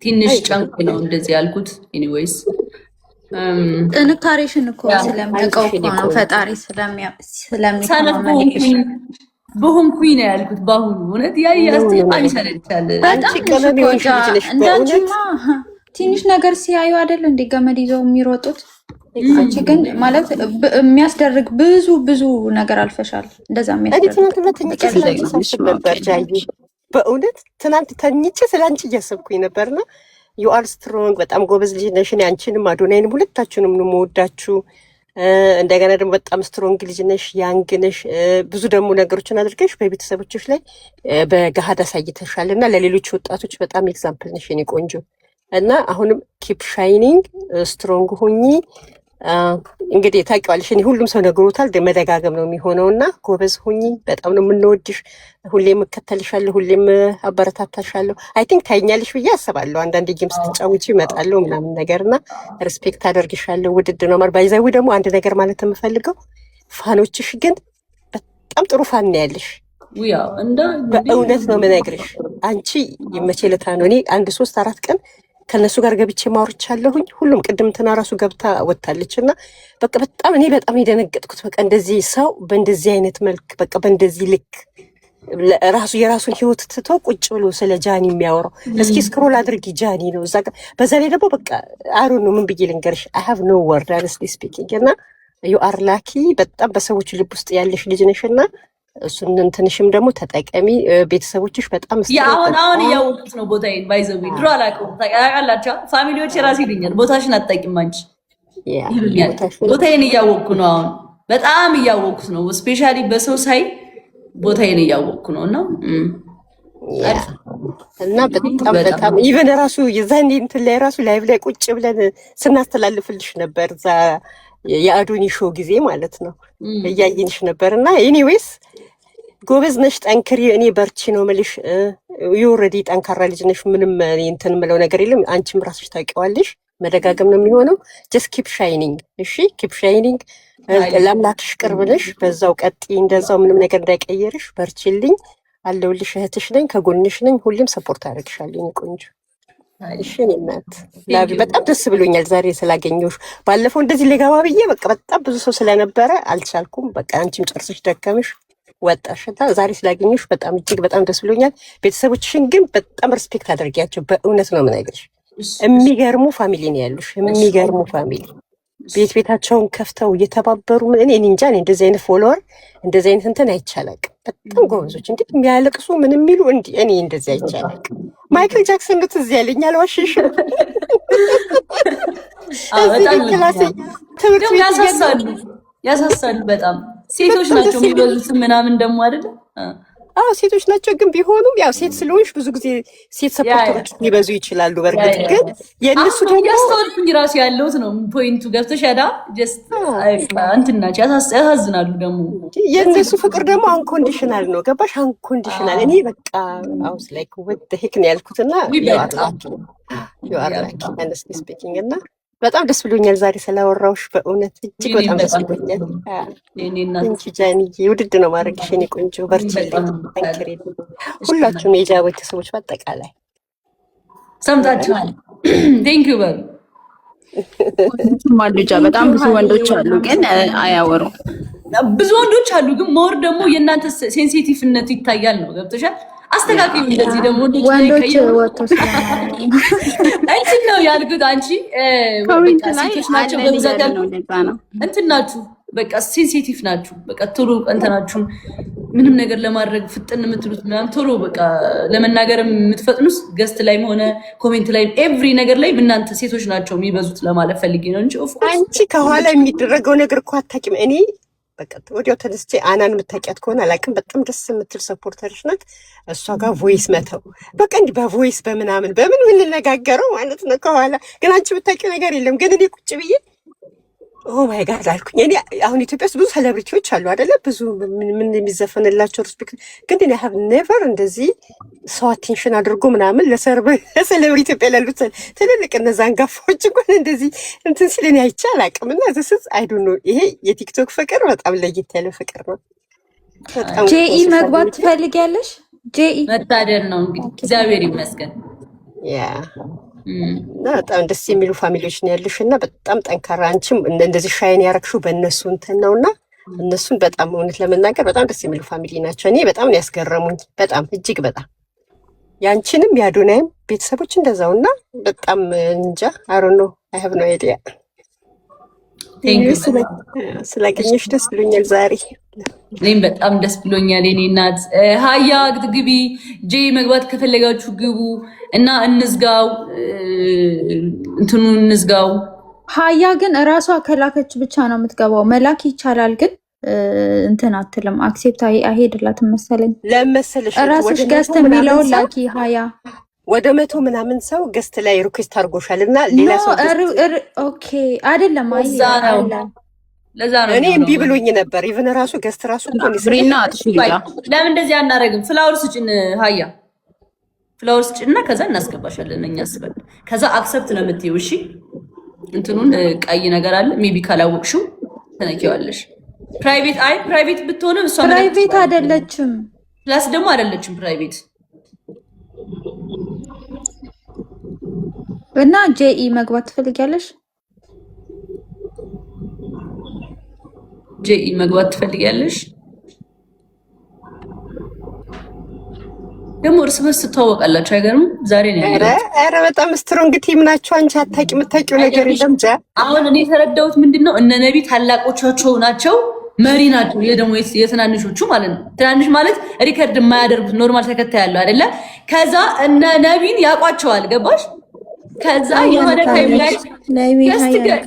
ትንሽ ጨንቅ ነው እንደዚህ ያልኩት። ኤኒዌይስ ጥንካሬሽን እኮ ስለሚያውቀው እኮ ነው ፈጣሪ ስለሚያመልክሽ በሆንኩኝ ነው ያልኩት። በአሁኑ እውነት በጣም ይሰለቻል። እንዳንቺማ ትንሽ ነገር ሲያዩ አይደል እንደ ገመድ ይዘው የሚሮጡት። አንቺ ግን ማለት የሚያስደርግ ብዙ ነገር አልፈሻል። እንደዛ በእውነት ትናንት ተኝቼ ስላንቺ እያሰብኩኝ ነበርና ዩ አር ስትሮንግ በጣም ጎበዝ ልጅ ነሽ። አንቺንም አዶናይንም ሁለታችሁንም ነው የምወዳችሁ። እንደገና ደግሞ በጣም ስትሮንግ ልጅ ነሽ፣ ያንግ ነሽ። ብዙ ደግሞ ነገሮችን አድርገሽ በቤተሰቦችሽ ላይ በገሃድ አሳይተሻል እና ለሌሎች ወጣቶች በጣም ኤግዛምፕል ነሽ የኔ ቆንጆ እና አሁንም ኪፕ ሻይኒንግ ስትሮንግ ሁኚ። እንግዲህ ታውቂዋለሽ እኔ ሁሉም ሰው ነግሮታል፣ መደጋገም ነው የሚሆነው እና ጎበዝ ሁኚ። በጣም ነው የምንወድሽ። ሁሌም እከተልሻለሁ፣ ሁሌም አበረታታሻለሁ። አይ ቲንክ ታይኛለሽ ብዬ አስባለሁ። አንዳንድ ጌም ስትጫወቺ እመጣለሁ ምናምን ነገር እና ሪስፔክት አደርግሻለሁ። ውድድ ነው ማለት ባይዛዊ ደግሞ አንድ ነገር ማለት የምፈልገው ፋኖችሽ ግን በጣም ጥሩ ፋን ነው ያለሽ። በእውነት ነው የምነግርሽ። አንቺ የመቼ ዕለት ነው እኔ 1-3-4 ቀን ከነሱ ጋር ገብቼ ማውርቻለሁኝ። ሁሉም ቅድም እንትና ራሱ ገብታ ወጣለች እና በቃ በጣም እኔ በጣም የደነገጥኩት በቃ እንደዚህ ሰው በእንደዚህ አይነት መልክ በቃ በእንደዚህ ልክ ራሱ የራሱን ህይወት ትቶ ቁጭ ብሎ ስለ ጃኒ የሚያወራው እስኪ ስክሮል አድርጊ ጃኒ ነው እዛ ጋር። በዛ ላይ ደግሞ በቃ አሩ ነው ምን ብዬ ልንገርሽ አይ ሃቭ ኖ ወርድ honestly speaking እና ዩ አር ላኪ በጣም በሰዎች ልብ ውስጥ ያለሽ ልጅ ነሽና እሱን እንትንሽም ደግሞ ተጠቀሚ። ቤተሰቦችሽ በጣም አሁን እያወቁት ነው ቦታዬን። ባይዘዊ ድሮ አላውቀውም ታውቃላችሁ። ፋሚሊዎች የራሴ ይሉኛል ቦታሽን አትጠቂም አንቺ ይሉኛል። ቦታዬን እያወቅኩ ነው አሁን በጣም እያወቅኩት ነው። ስፔሻሊ በሰው ሳይ ቦታዬን እያወቅኩ ነው እና በጣም ኢቨን ራሱ የዛኔ እንትን ላይ ራሱ ላይቭ ላይ ቁጭ ብለን ስናስተላልፍልሽ ነበር እዛ የአዶኒ ሾው ጊዜ ማለት ነው እያየንሽ ነበር። እና ኤኒዌይስ ጎበዝ ነሽ፣ ጠንክሪ። እኔ በርቺ ነው የምልሽ። ኦልሬዲ ጠንካራ ልጅ ነሽ። ምንም እንትን የምለው ነገር የለም። አንቺም ራስሽ ታውቂዋለሽ። መደጋገም ነው የሚሆነው። ጀስት ኪፕ ሻይኒንግ። እሺ ኪፕ ሻይኒንግ። ለአምላክሽ ቅርብ ነሽ። በዛው ቀጥይ፣ እንደዛው ምንም ነገር እንዳይቀየርሽ። በርቺልኝ፣ አለሁልሽ። እህትሽ ነኝ፣ ከጎንሽ ነኝ። ሁሌም ሰፖርት አደርግሻለሁ የኔ ቆንጆ። እሺ እኔ እናት ላቢ በጣም ደስ ብሎኛል ዛሬ ስላገኘሁሽ። ባለፈው እንደዚህ ልገባ ብዬ በቃ በጣም ብዙ ሰው ስለነበረ አልቻልኩም። በቃ አንቺም ጨርሰሽ ደከምሽ ወጣሽና ዛሬ ስላገኘሁሽ በጣም እጅግ በጣም ደስ ብሎኛል። ቤተሰቦችሽን ግን በጣም ሪስፔክት አድርጊያቸው። በእውነት ነው የምነግርሽ። የሚገርሙ ፋሚሊ ነው ያሉሽ፣ የሚገርሙ ፋሚሊ ቤታቸውን ከፍተው እየተባበሩ እኔ እንጃ እኔ እንደዚህ አይነት ፎሎወር እንደዚህ አይነት እንትን አይቻላቅ። በጣም ጎበዞች እንዴት የሚያለቅሱ ምን የሚሉ እኔ እንደዚህ አይቻላቅ። ማይክል ጃክሰን ነው ትዝ ያለኝ አልዋሽሽም። በጣም ክላሴ ትምህርት ያሳሳሉ በጣም ሴቶች ናቸው የሚበዙት ምናምን ደግሞ አይደለ? አዎ ሴቶች ናቸው። ግን ቢሆኑም ያው ሴት ስለሆንሽ ብዙ ጊዜ ሴት ሰፖርተሮች ሊበዙ ይችላሉ። በእርግጥ ግን የእነሱ ደግሞ ያስተዋልኩኝ ራሱ ያለሁት ነው ፖይንቱ። ገብተሽ ያዳ ጀስት እንትን ናቸው ያሳዝናሉ። ደግሞ የእነሱ ፍቅር ደግሞ አንኮንዲሽናል ነው። ገባሽ? አንኮንዲሽናል። እኔ በቃ አውስ ላይክ ወደ ሄክ ነው ያልኩትና ዩ አር ላኪ honestly speaking እና በጣም ደስ ብሎኛል ዛሬ ስላወራሁሽ። በእውነት እጅግ በጣም ደስ ብሎኛል። እንቺ ጃኒዬ ውድድ ነው ማድረግሽ የኔ ቆንጆ። በርቺልኝ፣ ጠንክሪ። ሁላችሁም የጃ ቤተሰቦች በአጠቃላይ ሰምታችኋል። ቴንክ ዩ በሉ። ማሉጃ በጣም ብዙ ወንዶች አሉ ግን አያወሩም። ብዙ ወንዶች አሉ ግን ሞር ደግሞ የእናንተ ሴንሲቲቭነት ይታያል ነው። ገብቶሻል? አስተካክል። እንደዚህ ደግሞ ወንዶች ወጥቶ እንትን ነው ያልኩት። አንቺ ሴቶች ናቸው በብዛት ያልኩት እንትን ናችሁ፣ በቃ ሴንሲቲቭ ናችሁ። በቃ ቶሎ እንትናችሁን ምንም ነገር ለማድረግ ፍጥን የምትሉት ምናምን ቶሎ በቃ ለመናገር የምትፈጥኑስ ገስት ላይ ሆነ ኮሜንት ላይ ኤቭሪ ነገር ላይ እናንተ ሴቶች ናቸው የሚበዙት ለማለት ፈልጌ ነው እንጂ ኦፍ ኮርስ አንቺ ከኋላ የሚደረገው ነገር እኮ አታውቂም። እኔ በቃ ወዲያው ተነስቼ አናን የምታውቂያት ከሆነ አላውቅም፣ በጣም ደስ የምትል ሰፖርተርሽ ናት። እሷ ጋር ቮይስ መተው በቃ እንዲህ በቮይስ በምናምን በምን የምንነጋገረው ማለት ነው። ከኋላ ግን አንቺ የምታውቂው ነገር የለም። ግን እኔ ቁጭ ብዬ ኦ ማይ ጋድ አልኩኝ። እኔ አሁን ኢትዮጵያ ውስጥ ብዙ ሴሌብሪቲዎች አሉ አይደለ? ብዙ ምን የሚዘፈንላቸው ሪስፔክት። ግን እኔ ሀብ ኔቨር እንደዚህ ሰው አቴንሽን አድርጎ ምናምን ለሴሌብሪቲ ኢትዮጵያ ላሉት ትልልቅ እነዛ አንጋፋዎች እንኳን እንደዚህ እንትን ሲል እኔ አይቼ አላውቅም። እና ዘስስ አይ ዶንት ኖ ይሄ የቲክቶክ ፍቅር በጣም ለየት ያለ ፍቅር ነው። ጄኢ መግባት ትፈልጊያለሽ? ጄኢ መታደር ነው እንግዲህ እግዚአብሔር ይመስገን። ያ እና በጣም ደስ የሚሉ ፋሚሊዎች ነው ያሉሽ እና በጣም ጠንካራ አንቺም እንደዚህ ሻይን ያረግሽው በእነሱ እንትን ነው እና እነሱን በጣም እውነት ለመናገር በጣም ደስ የሚሉ ፋሚሊ ናቸው። እኔ በጣም ነው ያስገረሙኝ፣ በጣም እጅግ በጣም ያንቺንም የአዶናይም ቤተሰቦች እንደዛው እና በጣም እንጃ አሮ ነው አይ ሃቭ ኖ አይዲያ። ስላገኘሽ ደስ ብሎኛል ዛሬ። እኔም በጣም ደስ ብሎኛል የኔ እናት። ሀያ ግቢ ጄ መግባት ከፈለጋችሁ ግቡ እና እንዝጋው፣ እንትኑን እንዝጋው። ሀያ ግን እራሷ ከላከች ብቻ ነው የምትገባው። መላክ ይቻላል ግን እንትን አትልም፣ አክሴፕት አይሄድላትም መሰለኝ። ለመሰለሽ እራስሽ ገስት የሚለውን ላኪ ሀያ። ወደ 100 ምናምን ሰው ገስት ላይ ሪኩዌስት አድርጎሻል እና ሌላ ሰው ኦኬ አይደለም። አይ ለዛ ነው እኔ እምቢ ብሎኝ ነበር። ኢቭን ራሱ ገስት ራሱ ፍሪና ለምን እንደዚህ አናረግም? ፍላወር ስጭን ሀያ፣ ፍላወር ስጭንና ከዛ እናስገባሻለን እኛ አስበን። ከዛ አክሰፕት ነው የምትይው። እሺ እንትኑን ቀይ ነገር አለ ሜቢ ካላወቅሽው ተነኪዋለሽ። ፕራይቬት አይ ፕራይቬት ብትሆንም እሷ ፕራይቬት አይደለችም፣ ፕላስ ደግሞ አይደለችም ፕራይቬት። እና ጄኢ መግባት ትፈልጊያለሽ? ጄኢ መግባት ትፈልጊያለሽ? ደግሞ እርስ በርስ ትተዋወቃላችሁ። አይገርምም? ዛሬ ነው ያለው። ኧረ በጣም ስትሮንግ ቲም ናቸው። አንቺ የምታውቂው ነገር የለም። አሁን እኔ የተረዳሁት ምንድነው እነ ነቢ ታላቆቻቸው ናቸው፣ መሪ ናቸው። ደግሞ የትናንሾቹ ማለት ነው። ትናንሽ ማለት ሪከርድ የማያደርጉት ኖርማል ተከታይ ያለው አይደለ? ከዛ እነ ነቢን ያውቋቸዋል። ገባሽ? ከዛ የሆነ ታይም ላይ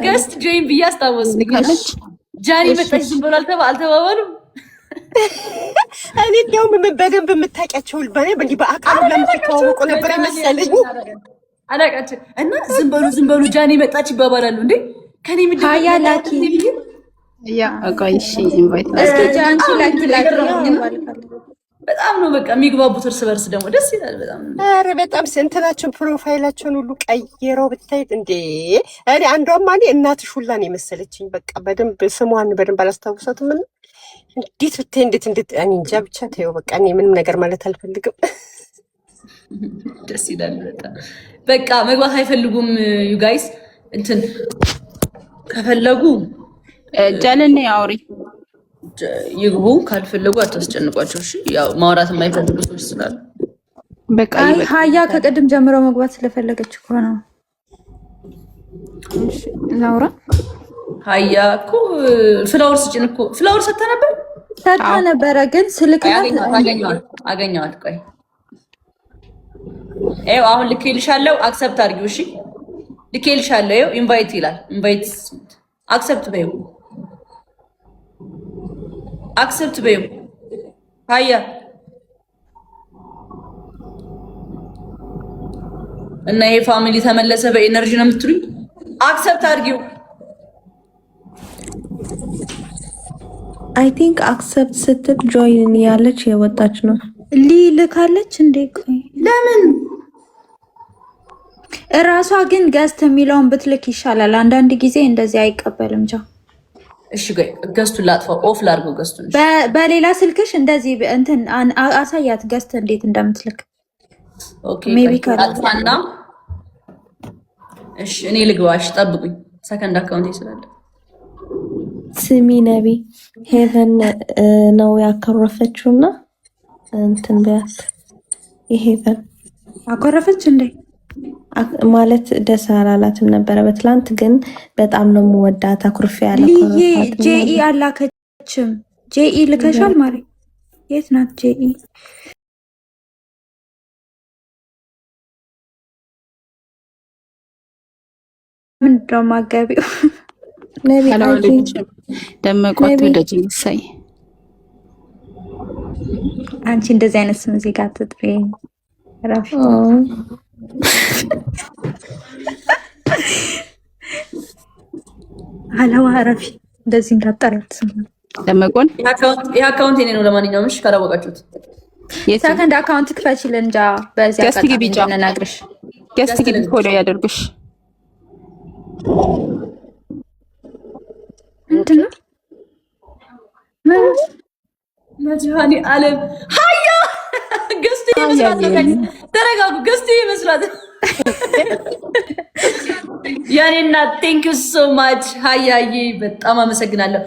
ገስት ጆይን ብዬ አስታወስኩኝ። ጃኒ መጣች ዝም ብሎ አልተባባሉም። እኔ እንደውም በደንብ የምታውቂያቸው በአካል ለምትተዋወቁ ነበር መሰለኝ። አላውቃቸው እና ዝም በሉ ጃኒ መጣች ይባባላሉ። እንዴ ከኔ ምንድን ነው ሀያ ላኪ ያ አቆይሽ ኢንቫይት እስኪ ጃንቺ ላኪ በጣም ነው በቃ የሚግባቡት እርስ በርስ ደግሞ ደስ ይላል በጣም። ኧረ በጣም ስንትናቸውን ፕሮፋይላቸውን ሁሉ ቀይረው ብታይት እንዴ! እኔ አንዷማ እኔ እናትሽ ሁላ ነው የመሰለችኝ። በቃ በደንብ ስሟን በደንብ አላስታውሳትም። ምን እንዴት ብታይ እንዴት እኔ እንጃ ብቻ ተይው በቃ እኔ ምንም ነገር ማለት አልፈልግም። ደስ ይላል በጣም። በቃ መግባት አይፈልጉም ዩ ጋይስ። እንትን ከፈለጉ ጀነኔ አውሪ ይግቡ፣ ካልፈለጉ አታስጨንቋቸው። እሺ ያው ማውራት የማይፈልጉ ሰዎች ስላሉ በቃ ሀያ ከቅድም ጀምሮ መግባት ስለፈለገች እኮ ነው። እሺ ላውራ ሀያ እኮ ፍላወር ስጭን እኮ ፍላወር ሰጥታ ነበረ ግን ስልክላት አገኘዋት። ቆይ ይኸው አሁን ልኬልሻለሁ፣ አክሰፕት አድርጊው። እሺ ልኬልሻለሁ። ይኸው ኢንቫይት ይላል። ኢንቫይት አክሰፕት በይው፣ አክሰፕት በይው። ሀያ እና ይሄ ፋሚሊ ተመለሰ በኤነርጂ ነው የምትሉኝ? አክሰፕት አድርጊው። አይ ቲንክ አክሰፕት ስትል ጆይን ያለች የወጣች ነው ሊልካለች እንዴ? ቆይ ለምን እራሷ ግን ገስት የሚለውን ብትልክ ይሻላል። አንዳንድ ጊዜ እንደዚህ አይቀበልም። ቻው እሺ ቆይ ገስቱን ላጥፋው፣ ኦፍ ላድርገው ገስቱን። በሌላ ስልክሽ እንደዚህ እንትን አሳያት ገስት እንዴት እንደምትልክ። ኦኬ ሜቢ ካላጥፋና እሺ እኔ ልግባሽ፣ ጠብቁኝ። ሰከንድ አካውንት ይስላል። ስሚ ነቢ ሄቨን ነው ያከረፈችውና እንትን በያት። የሄቨን አከረፈች እንዴ ማለት ደስ አላላትም ነበረ በትላንት፣ ግን በጣም ነው የምወዳት። አኩርፌ ያለ ጄኢ አላከችም። ጄኢ ልከሻል ማለት የት ናት ጄኢ? ምንድን ነው የማገቢው? ደመቋት ወደጅ ይሳይ። አንቺ እንደዚህ አይነት ስም እዚህ ጋር ትጥሪ ረፊ አለዋ ረፊ እንደዚህ እንዳጠራት ስም ደመቆን የአካውንት የኔ ነው። ለማንኛውም እሺ ካላወቃችሁት ሰከንድ አካውንት ክፈችልን እንጃ በዚህ አካውንት እንነግርሽ ገስት ግቢ ፎሎ ያደርጉሽ። ምንድን ነው መድኃኒ ዓለም ሀያ ገስት ይመስላት። ተረጋጉ። ገስት ይመስላት። የኔ እናት ቴንክ ዩ ሶ ማች ሀያዬ፣ በጣም አመሰግናለሁ።